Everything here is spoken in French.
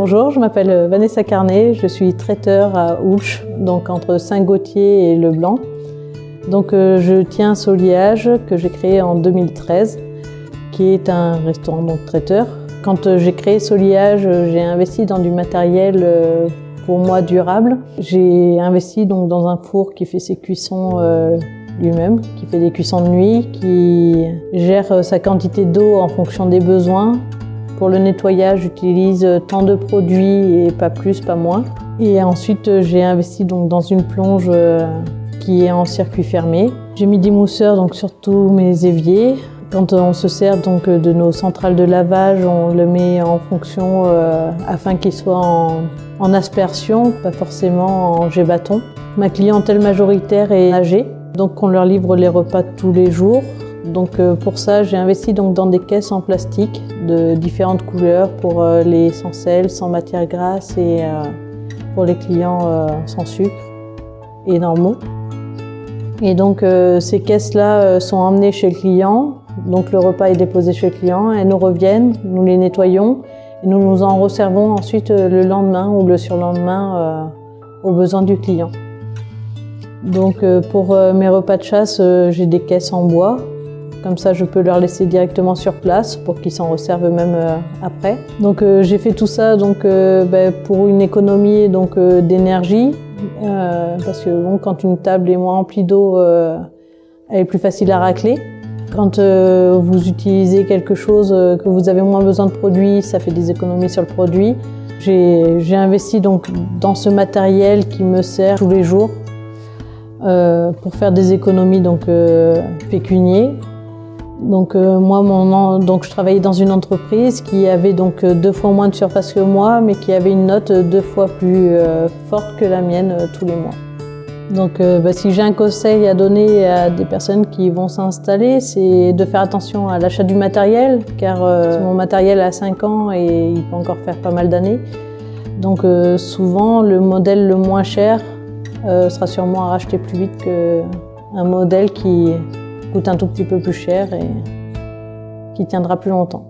Bonjour, je m'appelle Vanessa Carnet, je suis traiteur à Ouche, donc entre Saint-Gauthier et Leblanc. Donc je tiens Soliage que j'ai créé en 2013, qui est un restaurant donc traiteur. Quand j'ai créé Soliage, j'ai investi dans du matériel pour moi durable. J'ai investi donc dans un four qui fait ses cuissons lui-même, qui fait des cuissons de nuit, qui gère sa quantité d'eau en fonction des besoins. Pour le nettoyage, j'utilise tant de produits et pas plus, pas moins. Et ensuite, j'ai investi donc dans une plonge qui est en circuit fermé. J'ai mis des mousseurs donc sur tous mes éviers. Quand on se sert donc de nos centrales de lavage, on le met en fonction afin qu'il soit en aspersion, pas forcément en jet bâton. Ma clientèle majoritaire est âgée, donc on leur livre les repas tous les jours. Donc pour ça, j'ai investi donc dans des caisses en plastique de différentes couleurs pour les sans sel, sans matière grasse et pour les clients sans sucre et normaux. Et donc ces caisses-là sont emmenées chez le client. Donc le repas est déposé chez le client, elles nous reviennent, nous les nettoyons et nous nous en resservons ensuite le lendemain ou le surlendemain aux besoins du client. Donc pour mes repas de chasse, j'ai des caisses en bois. Comme ça, je peux leur laisser directement sur place pour qu'ils s'en resservent eux-mêmes après. Donc j'ai fait tout ça donc, pour une économie d'énergie, parce que bon, quand une table est moins remplie d'eau, elle est plus facile à racler. Quand vous utilisez quelque chose, que vous avez moins besoin de produits, ça fait des économies sur le produit. J'ai investi donc dans ce matériel qui me sert tous les jours pour faire des économies donc, pécuniaires. Donc moi, je travaillais dans une entreprise qui avait donc 2 fois moins de surface que moi, mais qui avait une note 2 fois plus forte que la mienne tous les mois. Donc si j'ai un conseil à donner à des personnes qui vont s'installer, c'est de faire attention à l'achat du matériel, car mon matériel a 5 ans et il peut encore faire pas mal d'années. Donc souvent, le modèle le moins cher sera sûrement à racheter plus vite qu'un modèle qui coûte un tout petit peu plus cher et qui tiendra plus longtemps.